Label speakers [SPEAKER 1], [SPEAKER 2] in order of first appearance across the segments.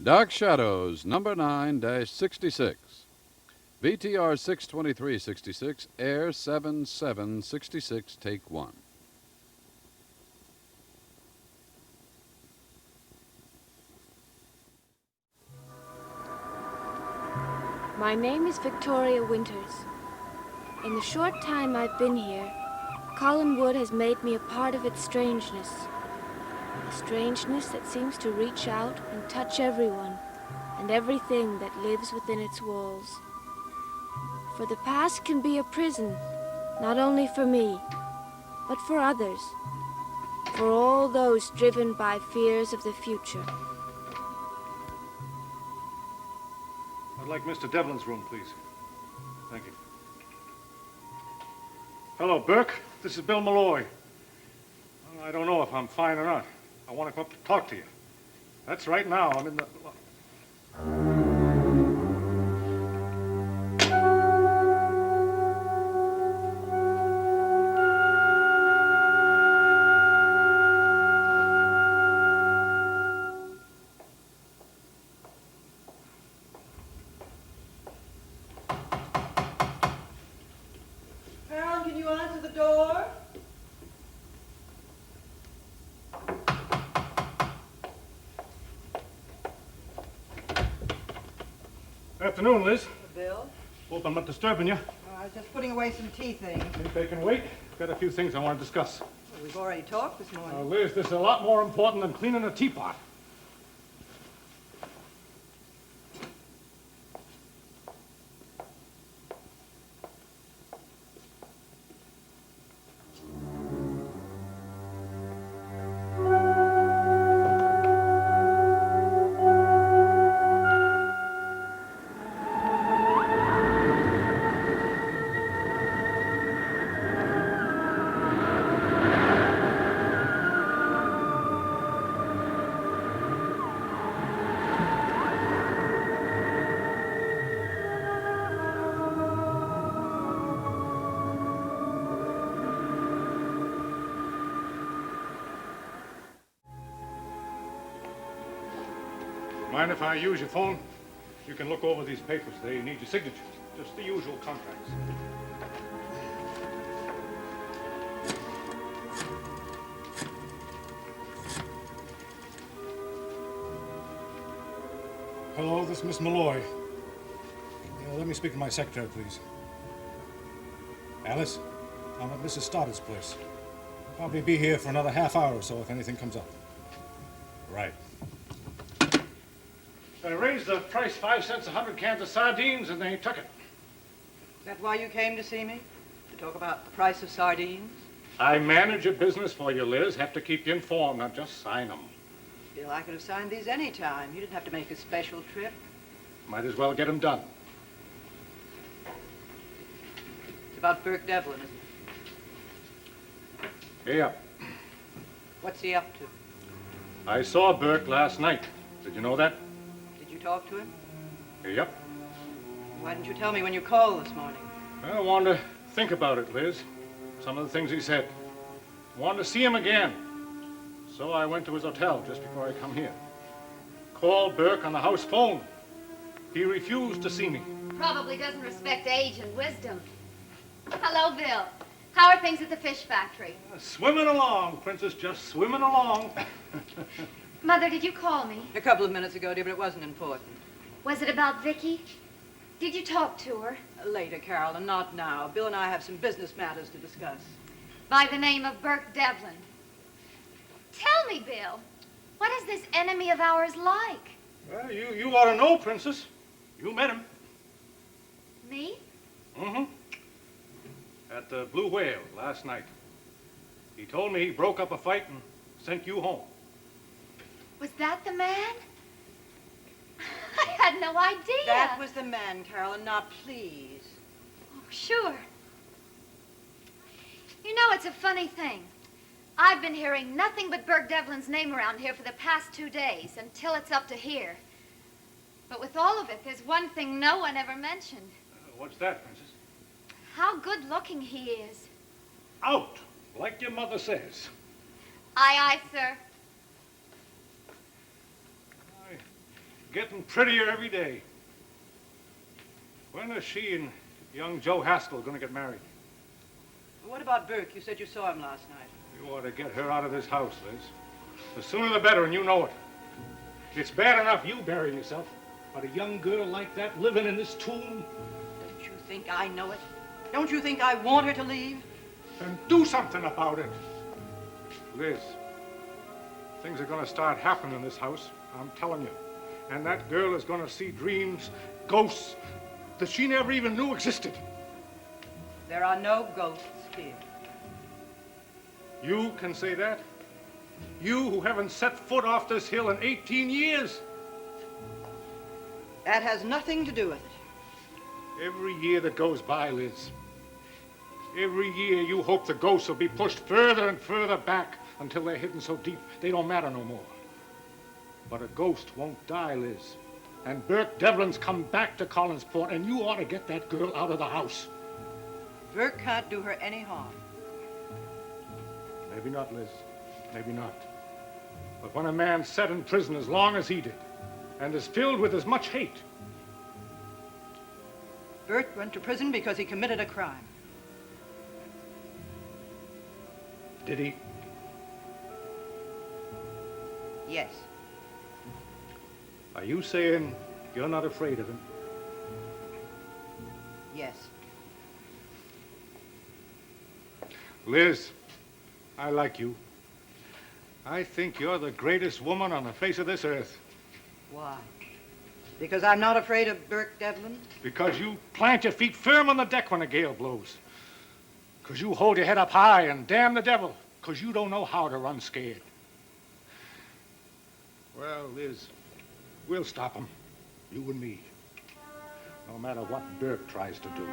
[SPEAKER 1] Dark Shadows, number 9-66. VTR 62366, Air 7766, take 1.
[SPEAKER 2] My name is Victoria Winters. In the short time I've been here, Collinwood has made me a part of its strangeness. A strangeness that seems to reach out and touch everyone and everything that lives within its walls. For the past can be a prison, not only for me, but for others, for all those driven by fears of the future.
[SPEAKER 3] I'd like Mr. Devlin's room, please. Thank you. Hello, Burke. This is Bill Malloy. Well, I don't know if I'm fine or not. I want to come up to talk to you. That's right now. I'm in the...
[SPEAKER 4] Carol, can you answer the door?
[SPEAKER 3] Afternoon, Liz.
[SPEAKER 4] Bill?
[SPEAKER 3] Hope I'm not disturbing you.
[SPEAKER 4] I was just putting away some tea things.
[SPEAKER 3] If they can wait, got a few things I want to discuss.
[SPEAKER 4] Well, we've already talked this morning.
[SPEAKER 3] Liz, this is a lot more important than cleaning a teapot. Mind if I use your phone? You can look over these papers. They need your signatures. Just the usual contracts. Hello, this is Miss Malloy. Let me speak to my secretary, please. Alice, I'm at Mrs. Stoddard's place. Probably be here for another half hour or so if anything comes up. Right. I raised the price 5 cents a 100 cans of sardines, and they took it.
[SPEAKER 4] Is that why you came to see me? To talk about the price of sardines?
[SPEAKER 3] I manage a business for you, Liz. Have to keep you informed, not just sign them.
[SPEAKER 4] Bill, I could have signed these any time. You didn't have to make a special trip.
[SPEAKER 3] Might as well get them done.
[SPEAKER 4] It's about Burke Devlin, isn't it?
[SPEAKER 3] Yeah.
[SPEAKER 4] What's he up to?
[SPEAKER 3] I saw Burke last night. Did you know that?
[SPEAKER 4] Did you talk to him?
[SPEAKER 3] Yep.
[SPEAKER 4] Why didn't you tell me when you called this morning?
[SPEAKER 3] I wanted to think about it, Liz. Some of the things he said. Wanted to see him again. So I went to his hotel just before I come here. Called Burke on the house phone. He refused to see me.
[SPEAKER 5] Probably doesn't respect age and wisdom. Hello, Bill. How are things at the fish factory?
[SPEAKER 3] Swimming along, Princess, just swimming along.
[SPEAKER 5] Mother, did you call me?
[SPEAKER 4] A couple of minutes ago, dear, but it wasn't important.
[SPEAKER 5] Was it about Vicky? Did you talk to her?
[SPEAKER 4] Later, Carol, and not now. Bill and I have some business matters to discuss.
[SPEAKER 5] By the name of Burke Devlin. Tell me, Bill, what is this enemy of ours like?
[SPEAKER 3] Well, you ought to know, Princess. You met him.
[SPEAKER 5] Me?
[SPEAKER 3] Mm-hmm. At the Blue Whale last night. He told me he broke up a fight and sent you home.
[SPEAKER 5] Was that the man? I had no idea.
[SPEAKER 4] That was the man, Carol, and now please.
[SPEAKER 5] Oh, sure. You know, it's a funny thing. I've been hearing nothing but Burke Devlin's name around here for the past 2 days, until it's up to here. But with all of it, there's one thing no one ever mentioned.
[SPEAKER 3] What's that, Princess?
[SPEAKER 5] How good-looking he is.
[SPEAKER 3] Out, like your mother says.
[SPEAKER 5] Aye, aye, sir.
[SPEAKER 3] getting prettier every day. When are she and young Joe Haskell going to get married?
[SPEAKER 4] What about Burke? You said you saw him last night.
[SPEAKER 3] You ought to get her out of this house, Liz. The sooner the better, and you know it. It's bad enough you burying yourself, but a young girl like that living in this tomb.
[SPEAKER 4] Don't you think I know it? Don't you think I want her to leave?
[SPEAKER 3] Then do something about it. Liz, things are going to start happening in this house, I'm telling you. And that girl is going to see dreams, ghosts, that she never even knew existed.
[SPEAKER 4] There are no ghosts here.
[SPEAKER 3] You can say that? You who haven't set foot off this hill in 18 years?
[SPEAKER 4] That has nothing to do with it.
[SPEAKER 3] Every year that goes by, Liz, every year you hope the ghosts will be pushed further and further back until they're hidden so deep they don't matter no more. But a ghost won't die, Liz. And Burke Devlin's come back to Collinsport, and you ought to get that girl out of the house.
[SPEAKER 4] Burke can't do her any harm.
[SPEAKER 3] Maybe not, Liz. Maybe not. But when a man's set in prison as long as he did, and is filled with as much hate...
[SPEAKER 4] Burke went to prison because he committed a crime.
[SPEAKER 3] Did he?
[SPEAKER 4] Yes.
[SPEAKER 3] Are you saying you're not afraid of him?
[SPEAKER 4] Yes.
[SPEAKER 3] Liz, I like you. I think you're the greatest woman on the face of this earth.
[SPEAKER 4] Why? Because I'm not afraid of Burke Devlin?
[SPEAKER 3] Because you plant your feet firm on the deck when a gale blows. Because you hold your head up high and damn the devil. Because you don't know how to run scared. Well, Liz, we'll stop him. You and me. No matter what Burke tries to do.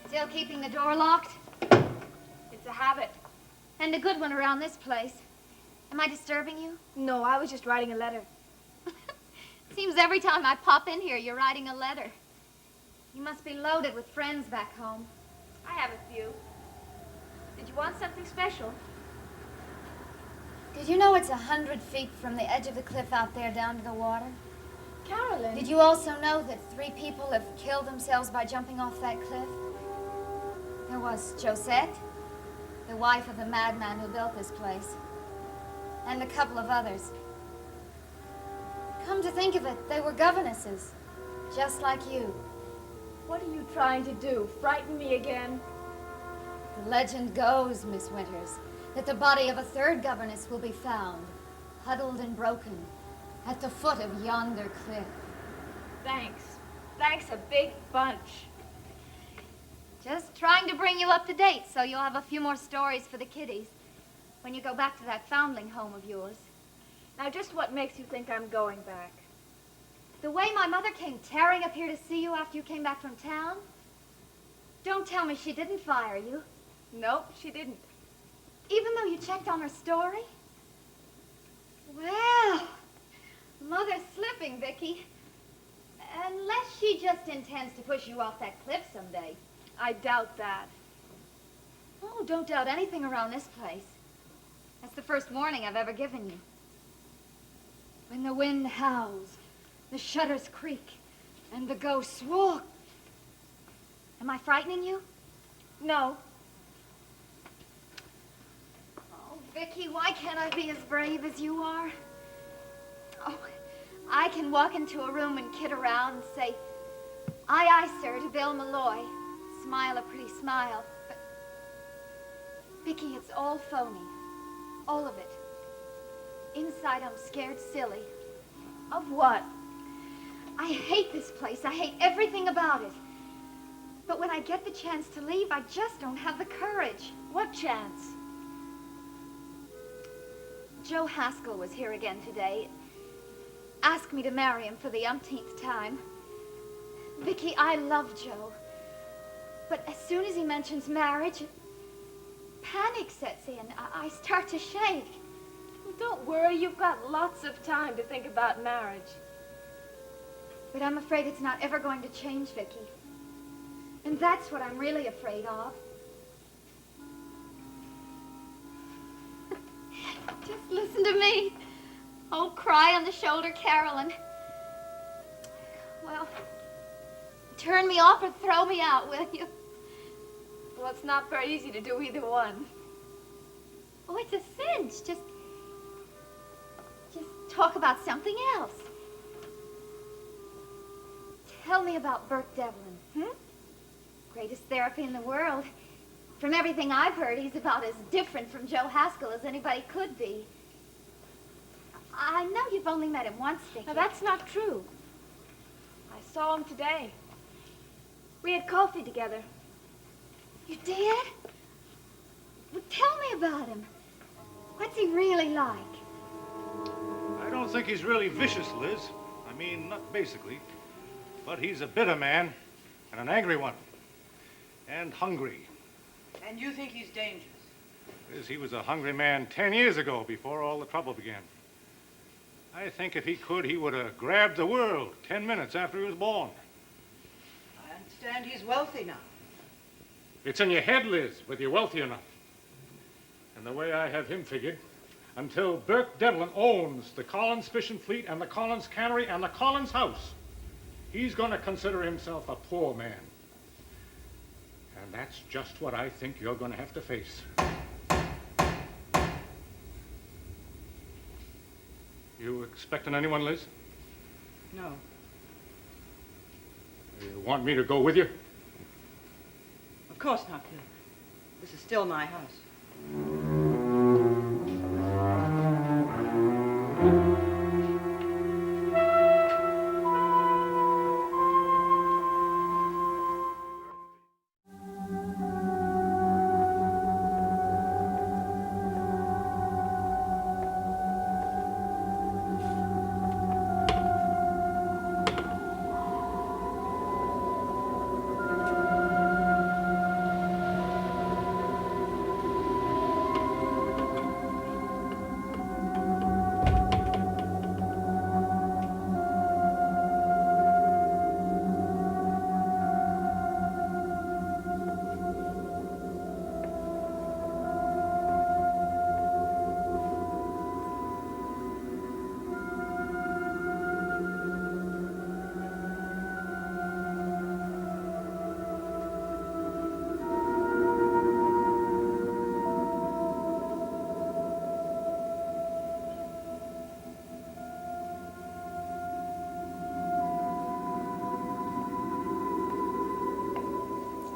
[SPEAKER 5] Still keeping the door locked?
[SPEAKER 2] It's a habit.
[SPEAKER 5] And a good one around this place. Am I disturbing you?
[SPEAKER 2] No, I was just writing a letter.
[SPEAKER 5] Seems every time I pop in here, you're writing a letter. You must be loaded with friends back home.
[SPEAKER 2] I have a few. Did you want something special?
[SPEAKER 5] Did you know it's 100 feet from the edge of the cliff out there down to the water?
[SPEAKER 2] Carolyn.
[SPEAKER 5] Did you also know that 3 people have killed themselves by jumping off that cliff? There was Josette, the wife of the madman who built this place, and a couple of others. Come to think of it, they were governesses, just like you.
[SPEAKER 2] What are you trying to do? Frighten me again?
[SPEAKER 5] The legend goes, Miss Winters, that the body of a 3rd governess will be found, huddled and broken, at the foot of yonder cliff.
[SPEAKER 2] Thanks. Thanks a big bunch.
[SPEAKER 5] Just trying to bring you up to date so you'll have a few more stories for the kiddies when you go back to that foundling home of yours.
[SPEAKER 2] Now, just what makes you think I'm going back?
[SPEAKER 5] The way my mother came tearing up here to see you after you came back from town? Don't tell me she didn't fire you.
[SPEAKER 2] Nope, she didn't.
[SPEAKER 5] Even though you checked on her story? Well, Mother's slipping, Vicky. Unless she just intends to push you off that cliff someday.
[SPEAKER 2] I doubt that.
[SPEAKER 5] Oh, don't doubt anything around this place. That's the first warning I've ever given you. When the wind howls, the shutters creak, and the ghosts walk. Am I frightening you?
[SPEAKER 2] No.
[SPEAKER 5] Oh, Vicky, why can't I be as brave as you are? Oh, I can walk into a room and kid around and say, aye, aye, sir, to Bill Malloy. Smile a pretty smile, but Vicky, it's all phony. All of it. Inside, I'm scared silly.
[SPEAKER 2] Of what?
[SPEAKER 5] I hate this place. I hate everything about it. But when I get the chance to leave, I just don't have the courage.
[SPEAKER 2] What chance?
[SPEAKER 5] Joe Haskell was here again today. Asked me to marry him for the umpteenth time. Vicky, I love Joe. But as soon as he mentions marriage, panic sets in. I start to shake.
[SPEAKER 2] Well, don't worry. You've got lots of time to think about marriage.
[SPEAKER 5] But I'm afraid it's not ever going to change, Vicky. And that's what I'm really afraid of. Just listen to me. Oh, cry on the shoulder, Carolyn. Well, turn me off or throw me out, will you?
[SPEAKER 2] Well, it's not very easy to do either one.
[SPEAKER 5] Oh, it's a cinch. Just talk about something else. Tell me about Burke Devlin. Greatest therapy in the world. From everything I've heard, he's about as different from Joe Haskell as anybody could be. I know you've only met him once, Vicky.
[SPEAKER 2] Now, that's not true. I saw him today. We had coffee together.
[SPEAKER 5] You did? Well, tell me about him. What's he really like?
[SPEAKER 3] I don't think he's really vicious, Liz. I mean, not basically. But he's a bitter man, and an angry one. And hungry.
[SPEAKER 4] And you think he's dangerous?
[SPEAKER 3] Liz, he was a hungry man 10 years ago, before all the trouble began. I think if he could, he would have grabbed the world 10 minutes after he was born.
[SPEAKER 4] I understand he's wealthy now.
[SPEAKER 3] It's in your head, Liz, whether you're wealthy enough. And the way I have him figured, until Burke Devlin owns the Collins fishing fleet and the Collins cannery and the Collins house, he's going to consider himself a poor man. And that's just what I think you're going to have to face. You expecting anyone, Liz?
[SPEAKER 4] No.
[SPEAKER 3] You want me to go with you?
[SPEAKER 4] Of course not, Bill. This is still my house.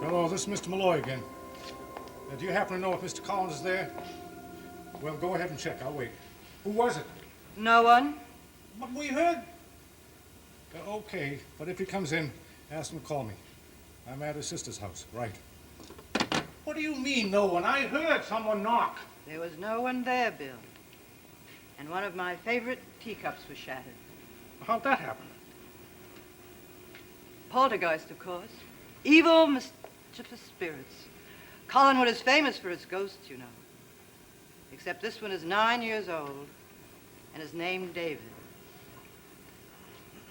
[SPEAKER 3] Hello, this is Mr. Malloy again. Do you happen to know if Mr. Collins is there? Well, go ahead and check. I'll wait. Who was it?
[SPEAKER 4] No one?
[SPEAKER 3] What we heard? Okay, but if he comes in, ask him to call me. I'm at his sister's house, right. What do you mean, no one? I heard someone knock.
[SPEAKER 4] There was no one there, Bill. And one of my favorite teacups was shattered.
[SPEAKER 3] How'd that happen?
[SPEAKER 4] Poltergeist, of course. Evil, mischievous spirits. Collinwood is famous for its ghosts, you know. Except this one is 9 years old and is named David.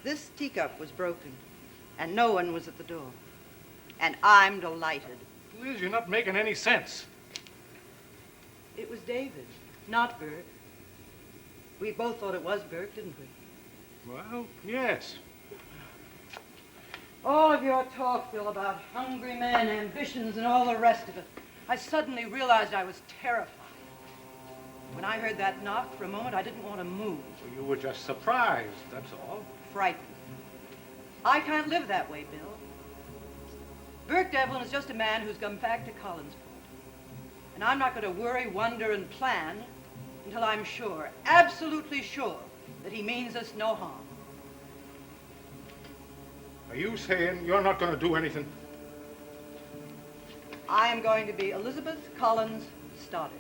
[SPEAKER 4] This teacup was broken, and no one was at the door. And I'm delighted.
[SPEAKER 3] Liz, you're not making any sense.
[SPEAKER 4] It was David, not Burke. We both thought it was Burke, didn't we?
[SPEAKER 3] Well, yes.
[SPEAKER 4] All of your talk, Bill, about hungry men, ambitions, and all the rest of it. I suddenly realized I was terrified. When I heard that knock, for a moment, I didn't want to move.
[SPEAKER 3] Well, you were just surprised, that's all.
[SPEAKER 4] Frightened. I can't live that way, Bill. Burke Devlin is just a man who's come back to Collinsport. And I'm not going to worry, wonder, and plan until I'm sure, absolutely sure, that he means us no harm.
[SPEAKER 3] Are you saying you're not going to do anything?
[SPEAKER 4] I am going to be Elizabeth Collins Stoddard.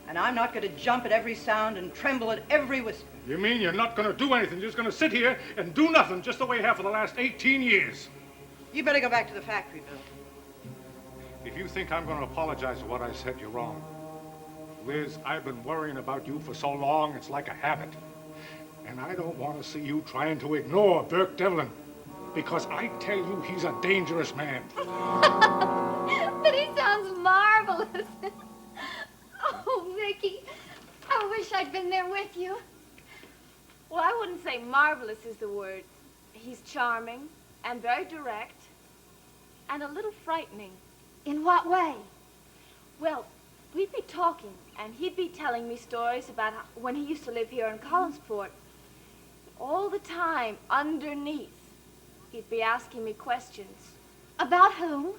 [SPEAKER 4] And I'm not going to jump at every sound and tremble at every whisper.
[SPEAKER 3] You mean you're not going to do anything? You're just going to sit here and do nothing just the way you have for the last 18 years?
[SPEAKER 4] You better go back to the factory, Bill.
[SPEAKER 3] If you think I'm going to apologize for what I said, you're wrong. Liz, I've been worrying about you for so long, it's like a habit. And I don't want to see you trying to ignore Burke Devlin. Because I tell you, he's a dangerous man.
[SPEAKER 5] But he sounds marvelous. Oh, Vicky, I wish I'd been there with you.
[SPEAKER 2] Well, I wouldn't say marvelous is the word. He's charming and very direct and a little frightening.
[SPEAKER 5] In what way?
[SPEAKER 2] Well, we'd be talking, and he'd be telling me stories about when he used to live here in Collinsport. All the time, underneath, he'd be asking me questions.
[SPEAKER 5] About whom?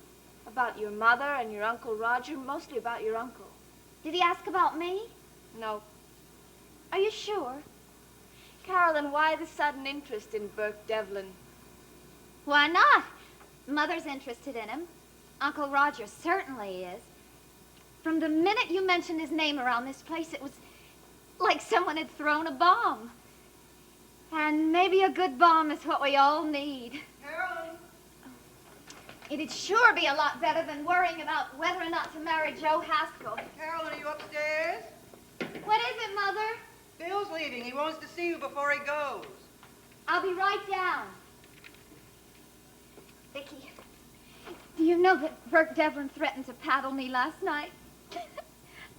[SPEAKER 2] About your mother and your Uncle Roger, mostly about your uncle.
[SPEAKER 5] Did he ask about me?
[SPEAKER 2] No.
[SPEAKER 5] Are you sure?
[SPEAKER 2] Carolyn, why the sudden interest in Burke Devlin?
[SPEAKER 5] Why not? Mother's interested in him. Uncle Roger certainly is. From the minute you mentioned his name around this place, it was like someone had thrown a bomb. And maybe a good bomb is what we all need.
[SPEAKER 4] Carolyn.
[SPEAKER 5] It'd sure be a lot better than worrying about whether or not to marry Joe Haskell.
[SPEAKER 4] Carolyn, are you upstairs?
[SPEAKER 5] What is it, Mother?
[SPEAKER 4] Bill's leaving. He wants to see you before he goes.
[SPEAKER 5] I'll be right down. Vicky, do you know that Burke Devlin threatened to paddle me last night?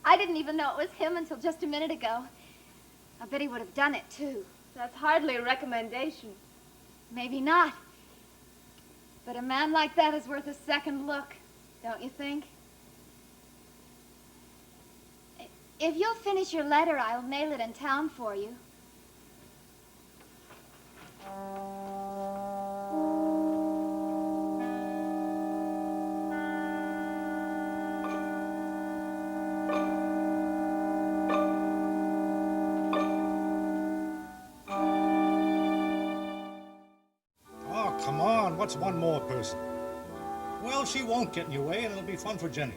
[SPEAKER 5] I didn't even know it was him until just a minute ago. I bet he would have done it, too.
[SPEAKER 2] That's hardly a recommendation.
[SPEAKER 5] Maybe not. But a man like that is worth a second look, don't you think? If you'll finish your letter, I'll mail it in town for you.
[SPEAKER 6] Oh, come on. What's one more person? Well, she won't get in your way, and it'll be fun for Jenny.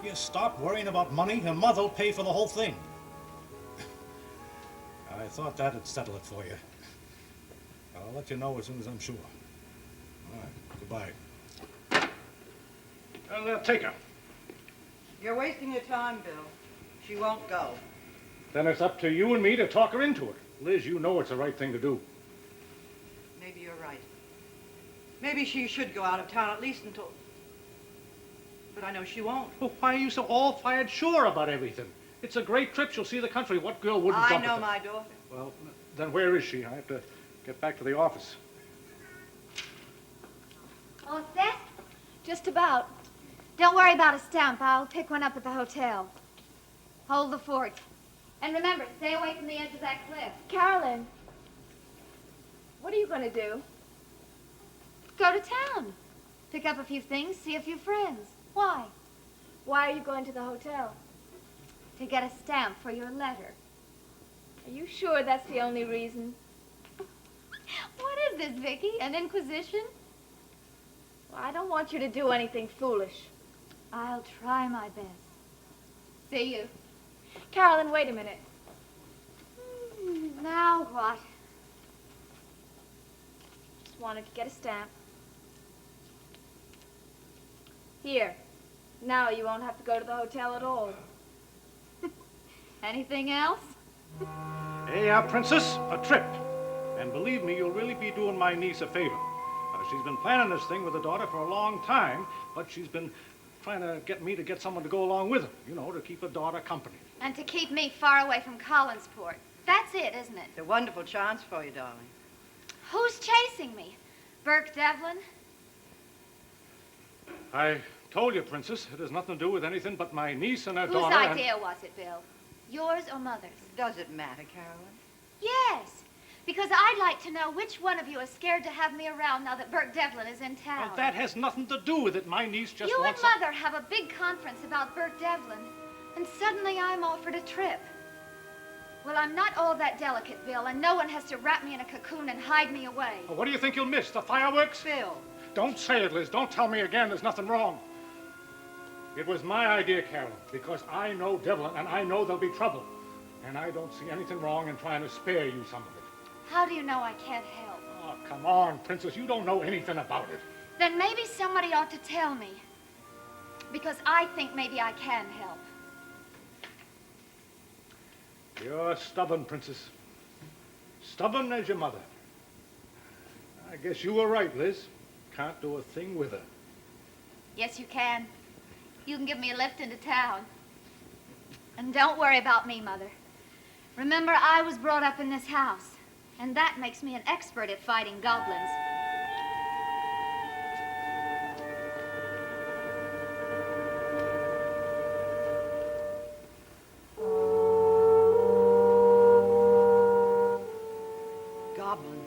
[SPEAKER 6] You stop worrying about money, her mother'll pay for the whole thing. I thought that'd settle it for you. I'll let you know as soon as I'm sure. All right, goodbye.
[SPEAKER 3] Well, take her.
[SPEAKER 4] You're wasting your time, Bill. She won't go.
[SPEAKER 3] Then it's up to you and me to talk her into it. Liz, you know it's the right thing to do.
[SPEAKER 4] Maybe you're right. Maybe she should go out of town, at least until... But I know she won't.
[SPEAKER 3] Well, why are you so all-fired sure about everything? It's a great trip. She'll see the country. What girl wouldn't
[SPEAKER 4] I
[SPEAKER 3] jump
[SPEAKER 4] know
[SPEAKER 3] at that?
[SPEAKER 4] my daughter.
[SPEAKER 3] Well, then where is she? I have to get back to the office.
[SPEAKER 5] All set?
[SPEAKER 2] Just about.
[SPEAKER 5] Don't worry about a stamp. I'll pick one up at the hotel. Hold the fort. And remember, stay away from the edge of that cliff.
[SPEAKER 2] Carolyn, what are you going to do?
[SPEAKER 5] Go to town. Pick up a few things, see a few friends. Why?
[SPEAKER 2] Why are you going to the hotel?
[SPEAKER 5] To get a stamp for your letter.
[SPEAKER 2] Are you sure that's the only reason?
[SPEAKER 5] What is this, Vicky? An inquisition?
[SPEAKER 2] Well, I don't want you to do anything foolish.
[SPEAKER 5] I'll try my best. See you.
[SPEAKER 2] Carolyn, wait a minute.
[SPEAKER 5] Now what?
[SPEAKER 2] Just wanted to get a stamp. Here. Now you won't have to go to the hotel at all.
[SPEAKER 5] Anything else?
[SPEAKER 3] Hey, Princess, a trip. And believe me, you'll really be doing my niece a favor. She's been planning this thing with her daughter for a long time, but she's been trying to get me to get someone to go along with her, you know, to keep her daughter company.
[SPEAKER 5] And to keep me far away from Collinsport. That's it, isn't it?
[SPEAKER 4] It's a wonderful chance for you, darling.
[SPEAKER 5] Who's chasing me? Burke Devlin?
[SPEAKER 3] I told you, Princess, it has nothing to do with anything but my niece and her
[SPEAKER 5] Whose
[SPEAKER 3] daughter.
[SPEAKER 5] idea was it, Bill? Yours or Mother's?
[SPEAKER 4] Does it matter, Carolyn?
[SPEAKER 5] Yes, because I'd like to know which one of you is scared to have me around now that Burke Devlin is in town.
[SPEAKER 3] Well, that has nothing to do with it. My niece just
[SPEAKER 5] You and
[SPEAKER 3] wants...
[SPEAKER 5] Mother have a big conference about Burke Devlin, and suddenly I'm offered a trip. Well, I'm not all that delicate, Bill, and no one has to wrap me in a cocoon and hide me away.
[SPEAKER 3] Well, what do you think you'll miss? The fireworks?
[SPEAKER 4] Bill.
[SPEAKER 3] Don't say it, Liz. Don't tell me again there's nothing wrong. It was my idea, Carolyn, because I know Devlin, and I know there'll be trouble. And I don't see anything wrong in trying to spare you some of it.
[SPEAKER 5] How do you know I can't help?
[SPEAKER 3] Oh, come on, Princess. You don't know anything about it.
[SPEAKER 5] Then maybe somebody ought to tell me. Because I think maybe I can help.
[SPEAKER 3] You're stubborn, Princess. Stubborn as your mother. I guess you were right, Liz. Can't do a thing with her.
[SPEAKER 5] Yes, you can. You can give me a lift into town. And don't worry about me, Mother. Remember, I was brought up in this house, and that makes me an expert at fighting goblins.
[SPEAKER 4] Goblins.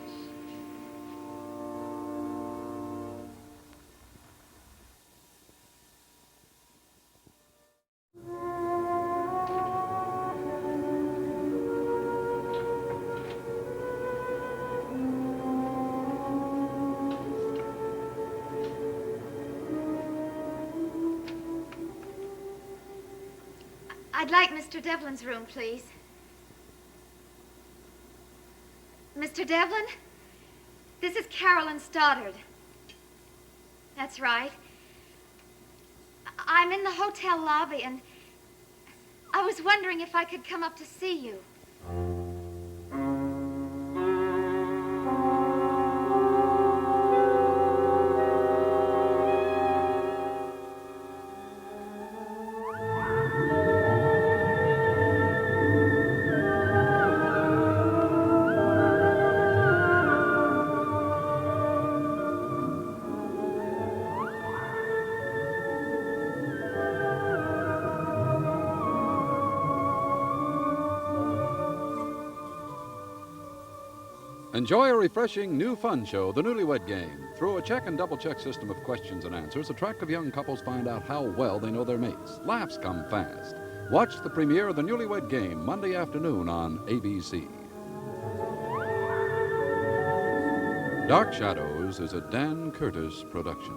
[SPEAKER 5] I'd like Mr. Devlin's room, please. Mr. Devlin? This is Carolyn Stoddard. That's right. I'm in the hotel lobby, and I was wondering if I could come up to see you.
[SPEAKER 1] Enjoy a refreshing new fun show, The Newlywed Game. Through a check and double-check system of questions and answers, attractive young couples find out how well they know their mates. Laughs come fast. Watch the premiere of The Newlywed Game Monday afternoon on ABC. Dark Shadows is a Dan Curtis production.